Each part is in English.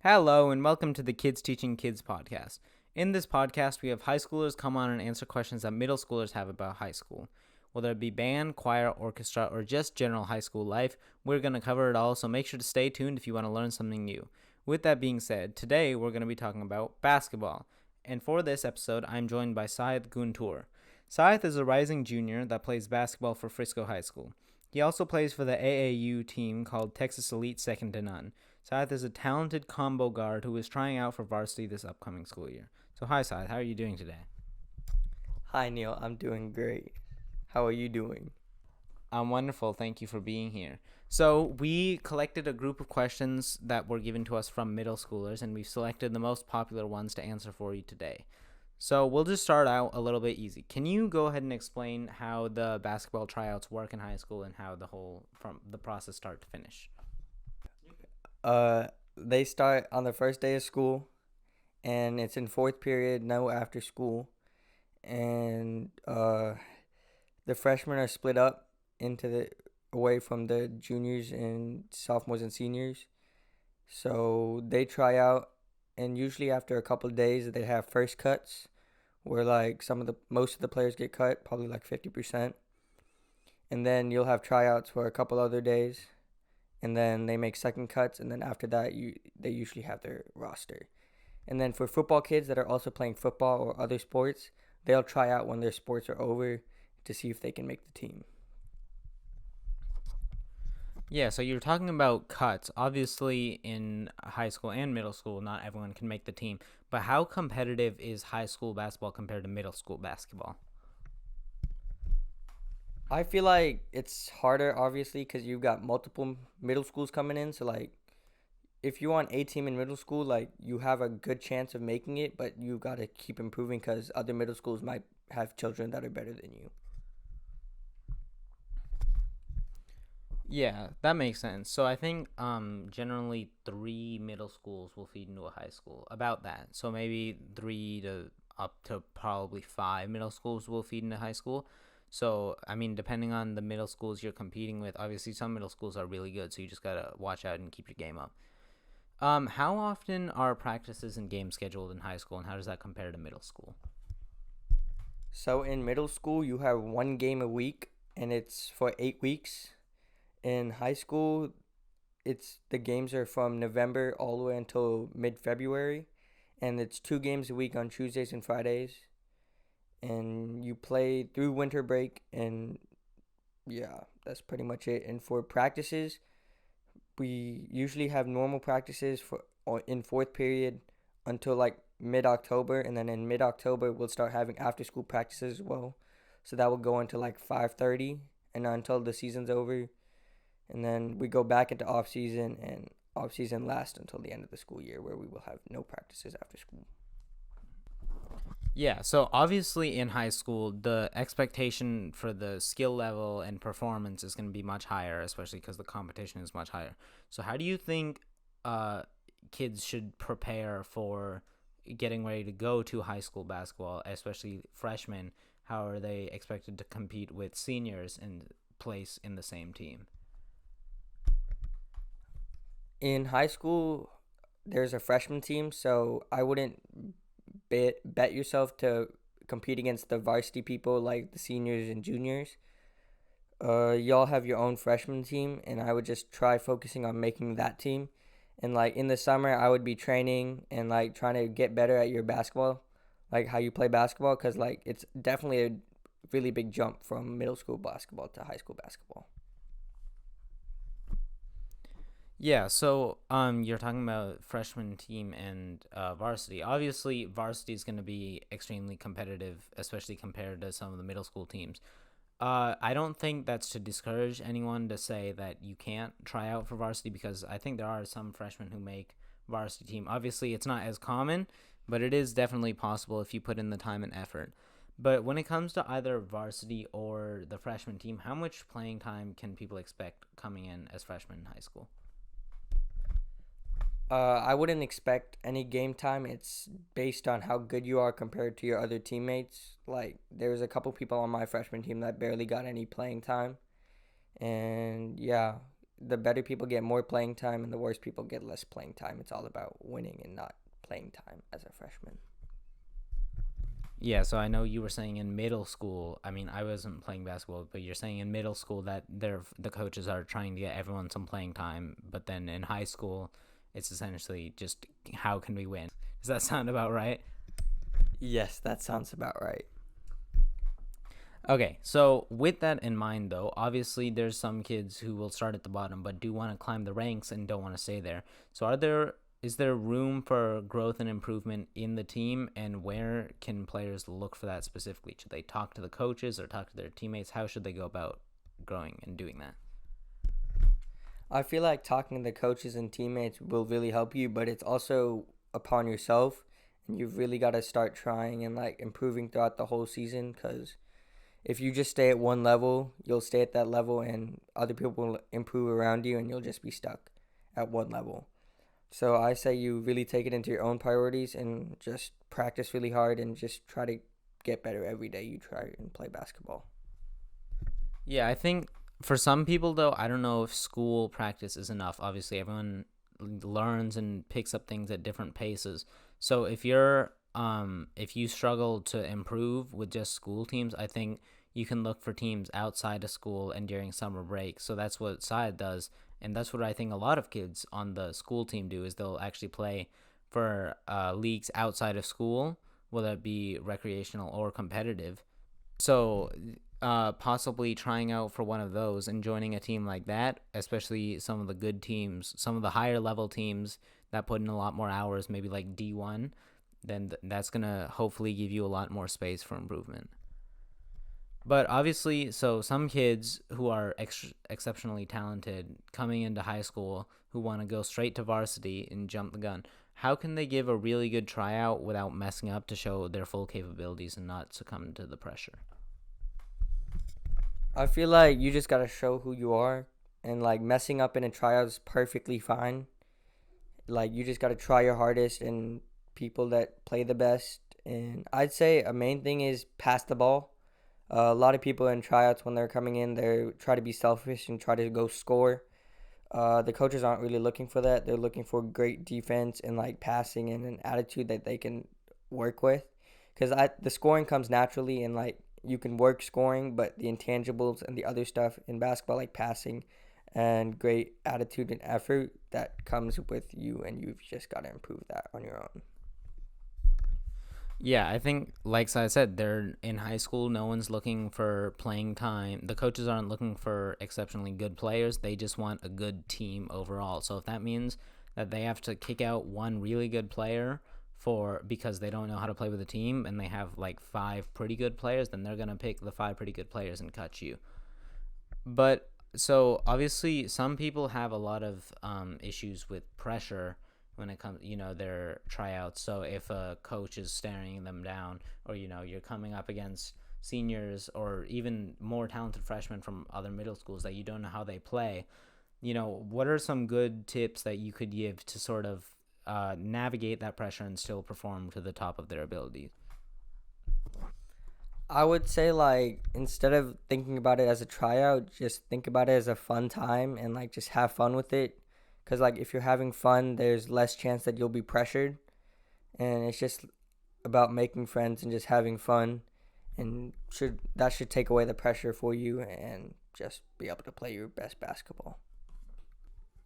Hello, and welcome to the Kids Teaching Kids podcast. In this podcast, we have high schoolers come on and answer questions that middle schoolers have about high school. Whether it be band, choir, orchestra, or just general high school life, we're going to cover it all, so make sure to stay tuned if you want to learn something new. With that being said, today we're going to be talking about basketball. And for this episode, I'm joined by Sahit Guntur. Sahit is a rising junior that plays basketball for Frisco High School. He also plays for the AAU team called Texas Elite Second to None. Sahith is a talented combo guard who is trying out for varsity this upcoming school year. So hi Sahith, how are you doing today? Hi Neil, I'm doing great. How are you doing? I'm wonderful, thank you for being here. So we collected a group of questions that were given to us from middle schoolers, and we've selected the most popular ones to answer for you today. So we'll just start out a little bit easy. Can you go ahead and explain how the basketball tryouts work in high school and how the whole from the process start to finish? They start on the first day of school, and it's in fourth period, no after school, and the freshmen are split up into the away from the juniors and sophomores and seniors. So they try out, and usually after a couple of days, they have first cuts, where like most of the players get cut, probably like 50%, and then you'll have tryouts for a couple other days, and then they make second cuts, and then after that they usually have their roster. And then for football kids that are also playing football or other sports, they'll try out when their sports are over to see if they can make the team. Yeah, so you're talking about cuts. Obviously, in high school and middle school, not everyone can make the team. But how competitive is high school basketball compared to middle school basketball? I feel like it's harder, obviously, because you've got multiple middle schools coming in. So, like, if you're on A team in middle school, like, you have a good chance of making it, but you got to keep improving because other middle schools might have children that are better than you. Yeah, that makes sense. So I think generally 3 middle schools will feed into a high school. About that. So maybe 3 to up to probably 5 middle schools will feed into high school. So I mean, depending on the middle schools you're competing with, obviously some middle schools are really good, so you just gotta watch out and keep your game up. How often are practices and games scheduled in high school, and how does that compare to middle school? So, in middle school, you have one game a week, and it's for 8 weeks. In high school, the games are from November all the way until mid-February, and it's 2 games a week on Tuesdays and Fridays, and you play through winter break, and yeah, that's pretty much it. And for practices, we usually have normal practices in fourth period until like mid-October, and then in mid-October we'll start having after-school practices as well. So that will go into like 5:30 and until the season's over, and then we go back into off season, and off season lasts until the end of the school year, where we will have no practices after school. Yeah, so obviously in high school, the expectation for the skill level and performance is going to be much higher, especially because the competition is much higher. So, how do you think uh, kids should prepare for getting ready to go to high school basketball, especially freshmen? How are they expected to compete with seniors and place in the same team? In high school, there's a freshman team, so I wouldn't bet yourself to compete against the varsity people like the seniors and juniors. Y'all have your own freshman team, and I would just try focusing on making that team. And like in the summer, I would be training and like trying to get better at your basketball, like how you play basketball, because like it's definitely a really big jump from middle school basketball to high school basketball. Yeah, so you're talking about freshman team and varsity. Obviously, varsity is going to be extremely competitive, especially compared to some of the middle school teams. I don't think that's to discourage anyone to say that you can't try out for varsity, because I think there are some freshmen who make varsity team. Obviously, it's not as common, but it is definitely possible if you put in the time and effort. But when it comes to either varsity or the freshman team, how much playing time can people expect coming in as freshmen in high school? I wouldn't expect any game time. It's based on how good you are compared to your other teammates. Like, there's a couple people on my freshman team that barely got any playing time. And yeah, the better people get more playing time and the worse people get less playing time. It's all about winning and not playing time as a freshman. Yeah, so I know you were saying in middle school. I mean, I wasn't playing basketball, but you're saying in middle school that the coaches are trying to get everyone some playing time, but then in high school, it's essentially just how can we win? Does that sound about right? Yes, that sounds about right. Okay, so with that in mind, though, obviously there's some kids who will start at the bottom but do want to climb the ranks and don't want to stay there. So is there room for growth and improvement in the team, and where can players look for that specifically? Should they talk to the coaches or talk to their teammates? How should they go about growing and doing that? I feel like talking to the coaches and teammates will really help you, but it's also upon yourself, and you've really got to start trying and like improving throughout the whole season. Because if you just stay at one level, you'll stay at that level, and other people will improve around you, and you'll just be stuck at one level. So I say you really take it into your own priorities and just practice really hard and just try to get better every day you try and play basketball. Yeah, I think for some people, though, I don't know if school practice is enough. Obviously, everyone learns and picks up things at different paces. So if you struggle to improve with just school teams, I think you can look for teams outside of school and during summer break. So that's what Sahit does, and that's what I think a lot of kids on the school team do, is they'll actually play for leagues outside of school, whether it be recreational or competitive. So possibly trying out for one of those and joining a team like that, especially some of the good teams, some of the higher level teams that put in a lot more hours, maybe like D1, then that's going to hopefully give you a lot more space for improvement. But obviously, so some kids who are exceptionally talented coming into high school who want to go straight to varsity and jump the gun, how can they give a really good tryout without messing up to show their full capabilities and not succumb to the pressure? I feel like you just got to show who you are, and like messing up in a tryout is perfectly fine. Like you just got to try your hardest, and people that play the best. And I'd say a main thing is pass the ball. A lot of people in tryouts when they're coming in, they try to be selfish and try to go score. The coaches aren't really looking for that. They're looking for great defense and like passing and an attitude that they can work with. Because the scoring comes naturally, and like you can work scoring, but the intangibles and the other stuff in basketball, like passing and great attitude and effort, that comes with you, and you've just got to improve that on your own. Yeah, I think, like I said, they're in high school. No one's looking for playing time. The coaches aren't looking for exceptionally good players. They just want a good team overall. So if that means that they have to kick out one really good player for because they don't know how to play with a team and they have like five pretty good players, then they're gonna pick the five pretty good players and cut you. But so obviously, some people have a lot of issues with pressure when it comes, their tryouts. So if a coach is staring them down, or you're coming up against seniors or even more talented freshmen from other middle schools that you don't know how they play, what are some good tips that you could give to sort of navigate that pressure and still perform to the top of their abilities? I would say, like, instead of thinking about it as a tryout, just think about it as a fun time and like just have fun with it. Because like if you're having fun, there's less chance that you'll be pressured, and it's just about making friends and just having fun, and should take away the pressure for you and just be able to play your best basketball.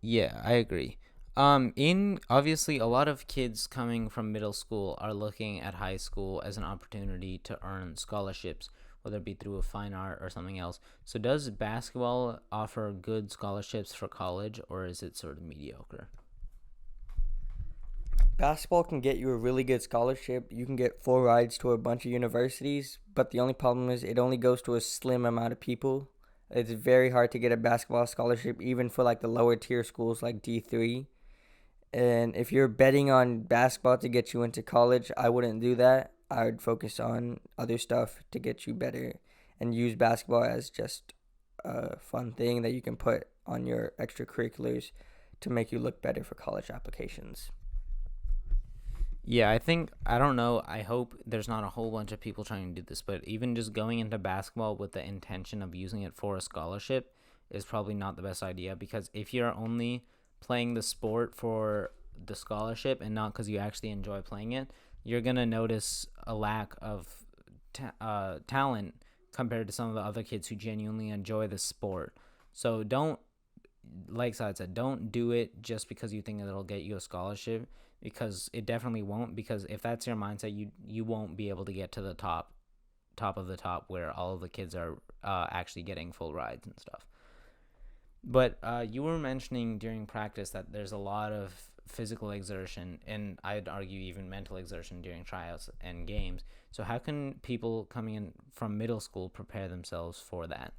Yeah, I agree. In obviously a lot of kids coming from middle school are looking at high school as an opportunity to earn scholarships, whether it be through a fine art or something else. So does basketball offer good scholarships for college, or is it sort of mediocre? Basketball can get you a really good scholarship. You can get full rides to a bunch of universities, but the only problem is it only goes to a slim amount of people. It's very hard to get a basketball scholarship, even for like the lower tier schools like D3. And if you're betting on basketball to get you into college, I wouldn't do that. I would focus on other stuff to get you better and use basketball as just a fun thing that you can put on your extracurriculars to make you look better for college applications. Yeah, I don't know. I hope there's not a whole bunch of people trying to do this, but even just going into basketball with the intention of using it for a scholarship is probably not the best idea, because if you're only playing the sport for the scholarship and not because you actually enjoy playing it, you're going to notice a lack of talent compared to some of the other kids who genuinely enjoy the sport. So don't, like Sahit said, don't do it just because you think it'll get you a scholarship, because it definitely won't. Because if that's your mindset, you won't be able to get to the top of the top where all of the kids are actually getting full rides and stuff. But you were mentioning during practice that there's a lot of physical exertion, and I'd argue even mental exertion during tryouts and games. So how can people coming in from middle school prepare themselves for that?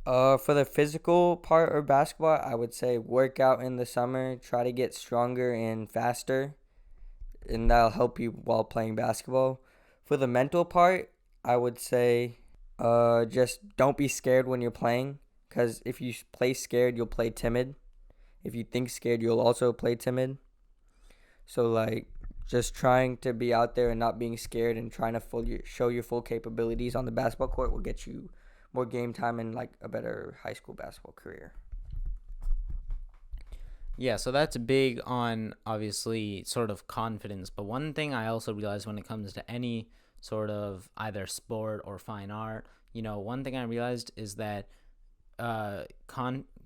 For the physical part of basketball, I would say work out in the summer, try to get stronger and faster, and that'll help you while playing basketball. For the mental part, I would say just don't be scared when you're playing, because if you play scared, you'll play timid. If you think scared, you'll also play timid. So, like, just trying to be out there and not being scared and trying to show your full capabilities on the basketball court will get you more game time and, like, a better high school basketball career. Yeah, so that's big on obviously sort of confidence. But one thing I also realized when it comes to any sort of either sport or fine art, one thing I realized is that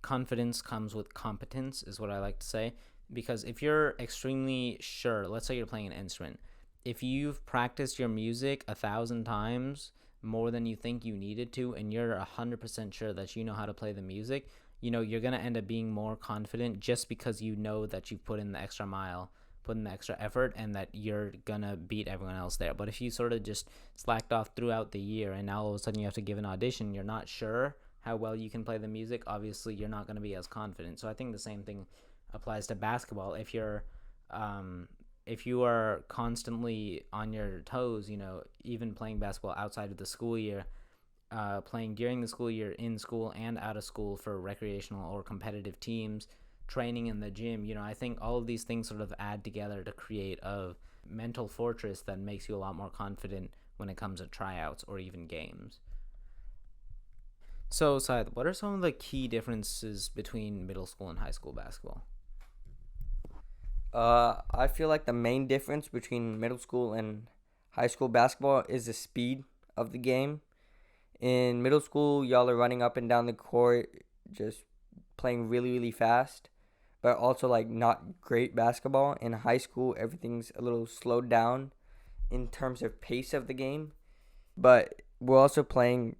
confidence comes with competence, is what I like to say. Because if you're extremely sure, let's say you're playing an instrument, if you've practiced your music 1,000 times more than you think you needed to, and you're 100% sure that you know how to play the music, you're going to end up being more confident just because you know that you've put in the extra mile, put in the extra effort, and that you're going to beat everyone else there. But if you sort of just slacked off throughout the year and now all of a sudden you have to give an audition, you're not sure how well you can play the music, obviously you're not going to be as confident. So I think the same thing applies to basketball. If you are constantly on your toes, even playing basketball outside of the school year, playing during the school year, in school and out of school for recreational or competitive teams, training in the gym, I think all of these things sort of add together to create a mental fortress that makes you a lot more confident when it comes to tryouts or even games. So, Sahith, what are some of the key differences between middle school and high school basketball? I feel like the main difference between middle school and high school basketball is the speed of the game. In middle school, y'all are running up and down the court, just playing really, really fast, but also like not great basketball. In high school, everything's a little slowed down in terms of pace of the game, but we're also playing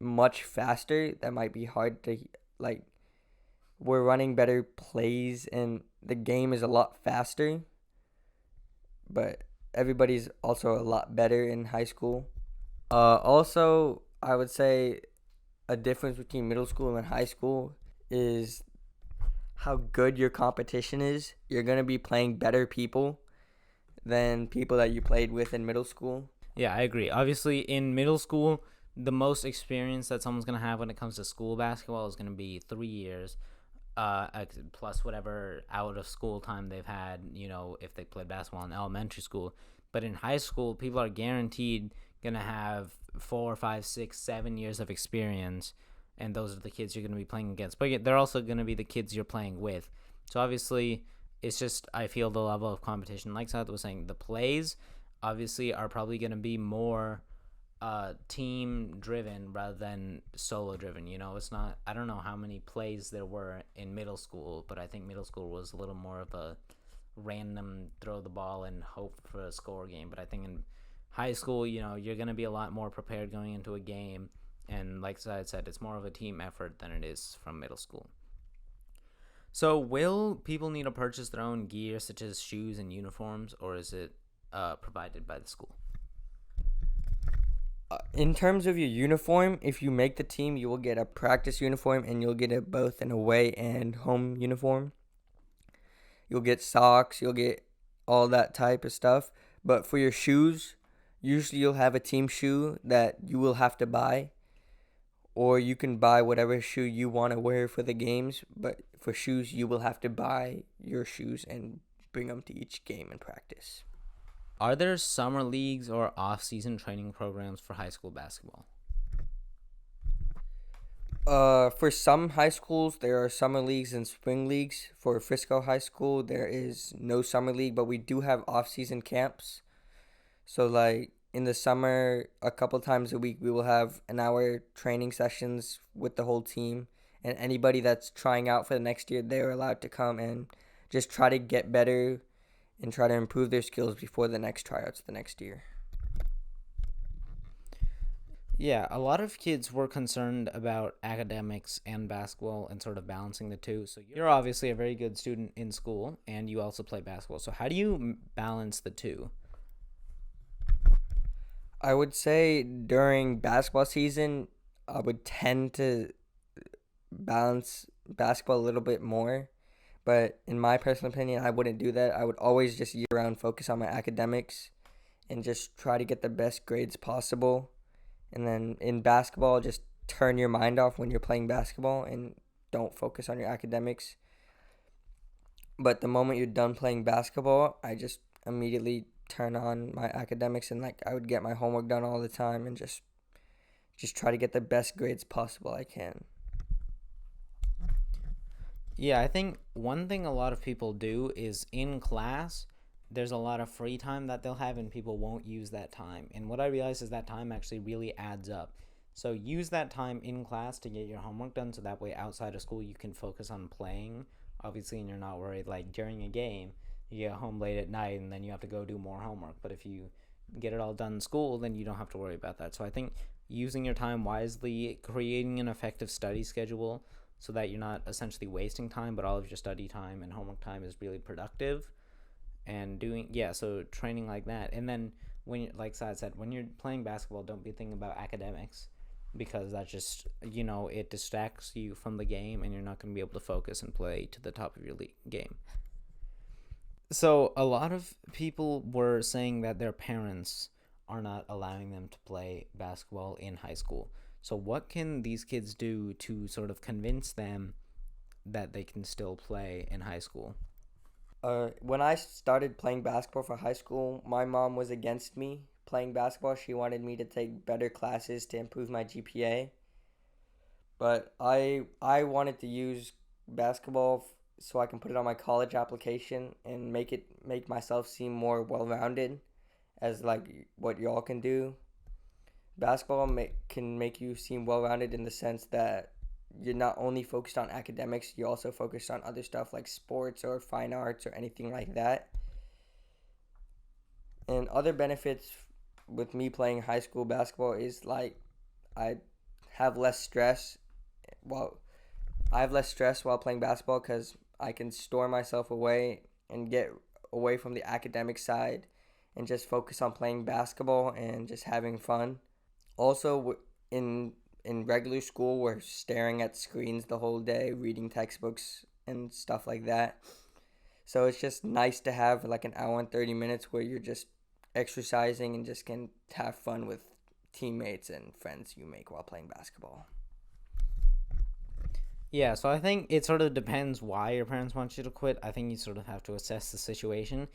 much faster. That might be hard to like. We're running better plays, and the game is a lot faster, but everybody's also a lot better in high school. Also, I would say a difference between middle school and high school is how good your competition is. You're going to be playing better people than people that you played with in middle school. Yeah, I agree. Obviously, in middle school, the most experience that someone's going to have when it comes to school basketball is going to be 3 years, plus whatever out of school time they've had, if they played basketball in elementary school. But in high school, people are guaranteed going to have 4, 5, 6, 7 years of experience, and those are the kids you're going to be playing against. But they're also going to be the kids you're playing with. So obviously, it's just, I feel the level of competition, like Seth was saying, the plays obviously are probably going to be more team driven rather than solo driven. It's not, I don't know how many plays there were in middle school, but I think middle school was a little more of a random throw the ball and hope for a score game. But I think in high school, you're going to be a lot more prepared going into a game, and like I said, it's more of a team effort than it is from middle school. So will people need to purchase their own gear, such as shoes and uniforms, or is it provided by the school? In terms of your uniform, if you make the team, you will get a practice uniform, and you'll get both an away and home uniform. You'll get socks, you'll get all that type of stuff. But for your shoes, usually you'll have a team shoe that you will have to buy, or you can buy whatever shoe you want to wear for the games. But for shoes, you will have to buy your shoes and bring them to each game and practice. Are there summer leagues or off-season training programs for high school basketball? For some high schools, there are summer leagues and spring leagues. For Frisco High School, there is no summer league, but we do have off-season camps. So, like in the summer, a couple times a week, we will have an hour training sessions with the whole team. And anybody that's trying out for the next year, they're allowed to come and just try to get better and try to improve their skills before the next tryouts the next year. Yeah, a lot of kids were concerned about academics and basketball and sort of balancing the two. So you're obviously a very good student in school and you also play basketball. So how do you balance the two? I would say during basketball season, I would tend to balance basketball a little bit more. But in my personal opinion, I wouldn't do that. I would always just year round focus on my academics and just try to get the best grades possible. And then in basketball, just turn your mind off when you're playing basketball and don't focus on your academics. But the moment you're done playing basketball, I just immediately turn on my academics and like I would get my homework done all the time and just try to get the best grades possible I can. Yeah, I think one thing a lot of people do is in class, there's a lot of free time that they'll have, and people won't use that time. And what I realize is that time actually really adds up. So use that time in class to get your homework done so that way outside of school you can focus on playing, obviously, and you're not worried like during a game, you get home late at night and then you have to go do more homework. But if you get it all done in school, then you don't have to worry about that. So I think using your time wisely, creating an effective study schedule so that you're not essentially wasting time, but all of your study time and homework time is really productive. And doing, yeah, so training like that. And then when like Sad said, when you're playing basketball, don't be thinking about academics because that just, it distracts you from the game and you're not going to be able to focus and play to the top of your game. So a lot of people were saying that their parents are not allowing them to play basketball in high school. So what can these kids do to sort of convince them that they can still play in high school? When I started playing basketball for high school, my mom was against me playing basketball. She wanted me to take better classes to improve my GPA. But I wanted to use basketball so I can put it on my college application and make myself seem more well-rounded as like what y'all can do. Can make you seem well-rounded in the sense that you're not only focused on academics, you're also focused on other stuff like sports or fine arts or anything like that. And other benefits with me playing high school basketball is like I have less stress. Well, I have less stress while playing basketball because I can store myself away and get away from the academic side and just focus on playing basketball and just having fun. Also, in regular school, we're staring at screens the whole day, reading textbooks and stuff like that. So it's just nice to have like an hour and 30 minutes where you're just exercising and just can have fun with teammates and friends you make while playing basketball. Yeah, so I think it sort of depends why your parents want you to quit. I think you sort of have to assess the situation.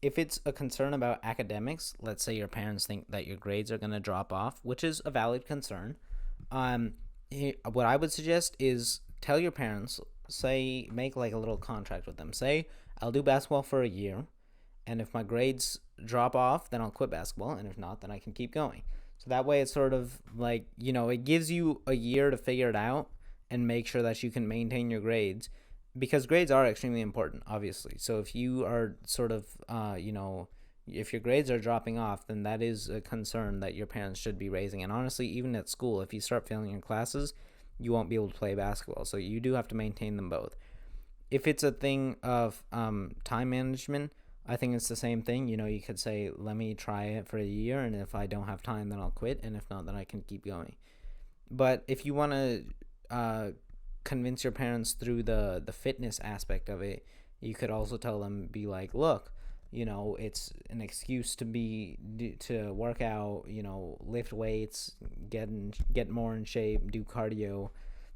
If it's a concern about academics, let's say your parents think that your grades are going to drop off, which is a valid concern. Um, what I would suggest is tell your parents, say, make like a little contract with them. Say, I'll do basketball for a year, and if my grades drop off, then I'll quit basketball, and if not, then I can keep going. So that way it's sort of like, it gives you a year to figure it out and make sure that you can maintain your grades because grades are extremely important, obviously. So if you are sort of, if your grades are dropping off, then that is a concern that your parents should be raising. And honestly, even at school, if you start failing your classes, you won't be able to play basketball. So you do have to maintain them both. If it's a thing of time management, I think it's the same thing. You could say, let me try it for a year, and if I don't have time, then I'll quit, and if not, then I can keep going. But if you want to convince your parents through the fitness aspect of it, you could also tell them, be like, look, it's an excuse to work out, lift weights, get more in shape, do cardio.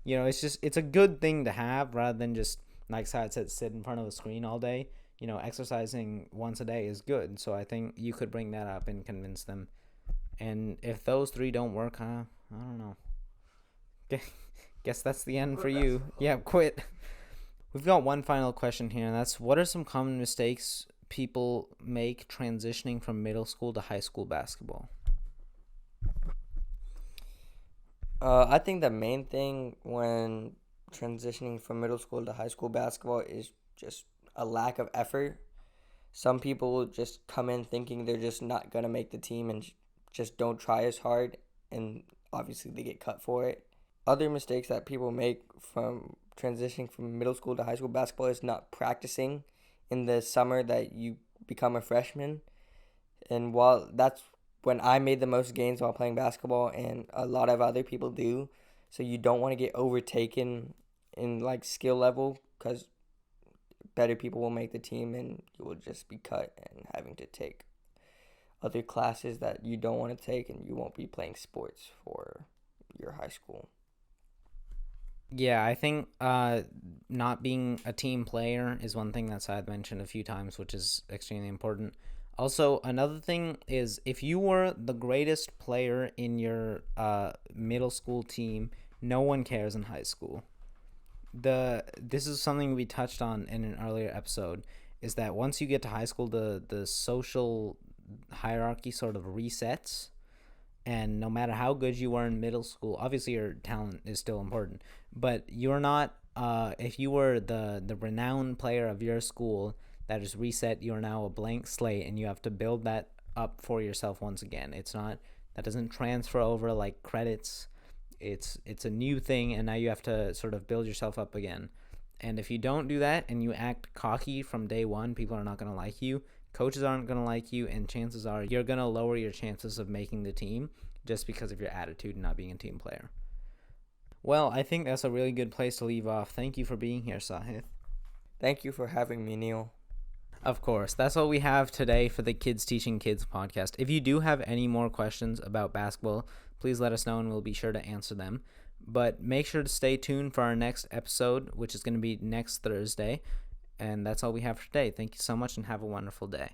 It's a good thing to have rather than just, like Sahit said, sit in front of a screen all day. Exercising once a day is good. So I think you could bring that up and convince them. And if those three don't work, I don't know. Guess that's the end for you. Yeah, quit. We've got one final question here, and that's what are some common mistakes people make transitioning from middle school to high school basketball? I think the main thing when transitioning from middle school to high school basketball is just a lack of effort. Some people just come in thinking they're just not going to make the team and just don't try as hard, and obviously they get cut for it. Other mistakes that people make from transitioning from middle school to high school basketball is not practicing in the summer that you become a freshman. And while that's when I made the most gains while playing basketball, and a lot of other people do, so you don't want to get overtaken in like skill level because better people will make the team and you will just be cut and having to take other classes that you don't want to take, and you won't be playing sports for your high school. Yeah, I think not being a team player is one thing that Sahid mentioned a few times, which is extremely important. Also, another thing is if you were the greatest player in your middle school team, no one cares in high school. This is something we touched on in an earlier episode, is that once you get to high school, the social hierarchy sort of resets, and no matter how good you were in middle school, obviously your talent is still important, but you're not if you were the renowned player of your school, that is reset. You're now a blank slate and you have to build that up for yourself once again. It's not, that doesn't transfer over like credits. It's a new thing, and now you have to sort of build yourself up again. And if you don't do that and you act cocky from day one, people are not going to like you. Coaches aren't going to like you, and chances are you're going to lower your chances of making the team just because of your attitude and not being a team player. Well, I think that's a really good place to leave off. Thank you for being here, Sahith. Thank you for having me, Neil. Of course. That's all we have today for the Kids Teaching Kids podcast. If you do have any more questions about basketball, please let us know and we'll be sure to answer them. But make sure to stay tuned for our next episode, which is going to be next Thursday. And that's all we have for today. Thank you so much and have a wonderful day.